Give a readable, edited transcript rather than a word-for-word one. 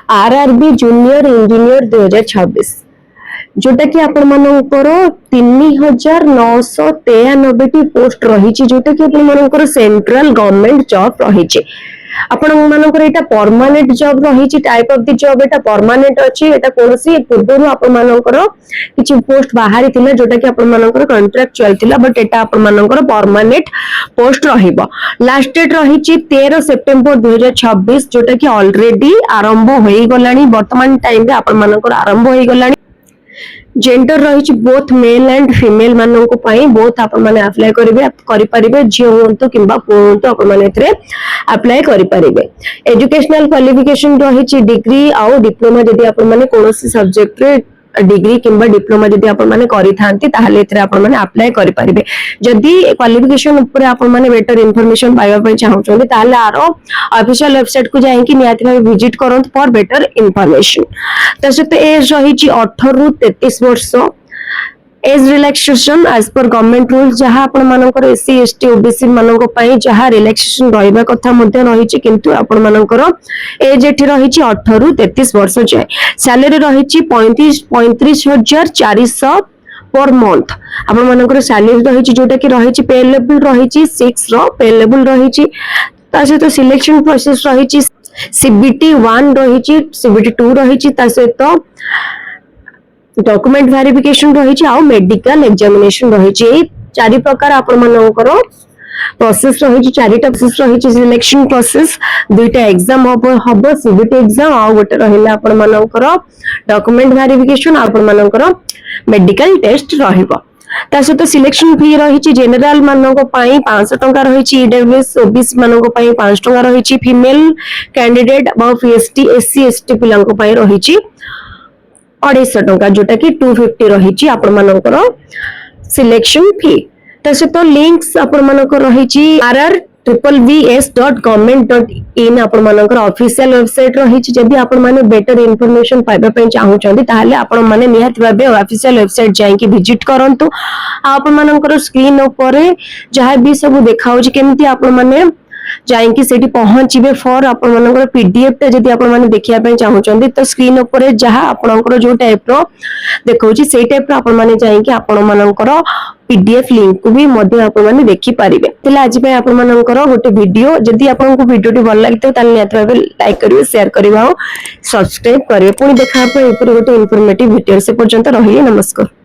RRB junior engineer 2026 जोटा कि आपण मानकर 3993 पोस्ट रही जोटा कि आपण मानकर सेंट्रल गवर्नमेंट जॉब रही आपण मानकर एटा परमानेंट जॉब रही type of the job Etah permanent अछि एटा कोनसी पूर्व आपण मानकर किछि पोस्ट बाहरी थिला जोटा कि आपण मानकर कॉन्ट्रैक्चुअल थिला बट एटा आपण मानकर परमानेंट पोस्ट रहिबो लास्ट डेट रही 13 सेप्टेम्बर 2026 जोटा कि ऑलरेडी आरंभ होई गलानी वर्तमान टाइम रे आपण मानकर आरंभ होई गलानी जेंडर रही बोथ मेल एंड फीमेल मानन को पाई बोथ आपण माने अप्लाई करि परिबे झियो होंतु किंबा पुओ होंतु आपण माने एथरे अप्लाई करि परिबे एजुकेशनल क्वालिफिकेशन रही डिग्री आउ डिप्लोमा जदी आपण माने कोनोसी सब्जेक्ट रे डिग्री किंबा डिप्लोमा जदी आपण माने करि थांती ताहाले एथरे आपण माने अप्लाई करि परिबे जदी क्वालिफिकेशन ऊपर आपण माने बेटर इंफॉर्मेशन पाइबा पय चाहउछोंती ताहाले आरो ऑफिशियल वेबसाइट को जाई कि नियाति भाबे विजिट करंत फॉर बेटर इंफॉर्मेशन तसत एज रही 18 रु 33 वर्ष age relaxation as per government rule जहां आपण मानकर एससी एसटी ओबीसी मानको पई जहां रिलैक्सेशन रहबा कथा मध्ये रही छि किंतु आपण मानकर एज एठी रही छि 18 रु 33 वर्ष जाय सैलरी रही छि 35400 पर मंथ आपण मानकर सैलरी रही छि जोटा कि रही छि पे लेवल रही छि 6 रो पे लेवल रही छि ता सहित सिलेक्शन प्रोसेस रही छि सीबीटी 1 रही छि सीबीटी 2 रही छि ता सहित डॉक्यूमेंट वेरिफिकेशन रही आ मेडिकल एग्जामिनेशन रही चारि प्रकार आपण मानकर प्रोसेस रही चारिटा प्रोसेस रही सिलेक्शन प्रोसेस दुईटा एग्जाम हबो सीबीटी एग्जाम आ गोटे रहिला आपण मानकर डॉक्यूमेंट वेरिफिकेशन आपण मानकर मेडिकल टेस्ट रहिबो ता सहित सिलेक्शन फी रही जनरल मानक पई 500 टंका रही ईडब्ल्यूएस ओबीसी मानक पई 5 टंका रही फीमेल कैंडिडेट बा एसटी एससी एसटी पिलांक पई रही 250 टंका जोटा कि 250 रही आपण मानकर सिलेक्शन फी तसे लिंक्स आपण मानकर रही rrvvs.government.in आपण मानकर ऑफिशियल वेबसाइट रही जदी आपण माने बेटर इंफॉर्मेशन पाइबा पय चाहउछंती ताहाले आपण माने निहात भाबे ऑफिशियल वेबसाइट जाई कि विजिट करंतु आपण मानकर स्क्रीन ऊपर जहां भी सब देखाउ जे केमती आपण माने जाई कि सेठी पहुंचीबे फॉर आपण मानकर पीडीएफ ता जदी आपण माने देखिया पय चाहउछंती तो स्क्रीन ऊपर जहां आपनकर जो टाइप रो देखौची सेही टाइप रो आपण माने जाई कि आपण मानकर पीडीएफ लिंक को भी मध्ये आपण माने देखि पारिबे तले आज पे आपण मानकर गोटे वीडियो जदी आपण को वीडियो टी भल लागतो ताले नियत भाबे लाइक करिवे शेयर करिवे और सब्सक्राइब करिवे पुनी देखा पे ऊपर गोटे इंफॉर्मेटिव वीडियो से पर्यंत रहिए नमस्कार।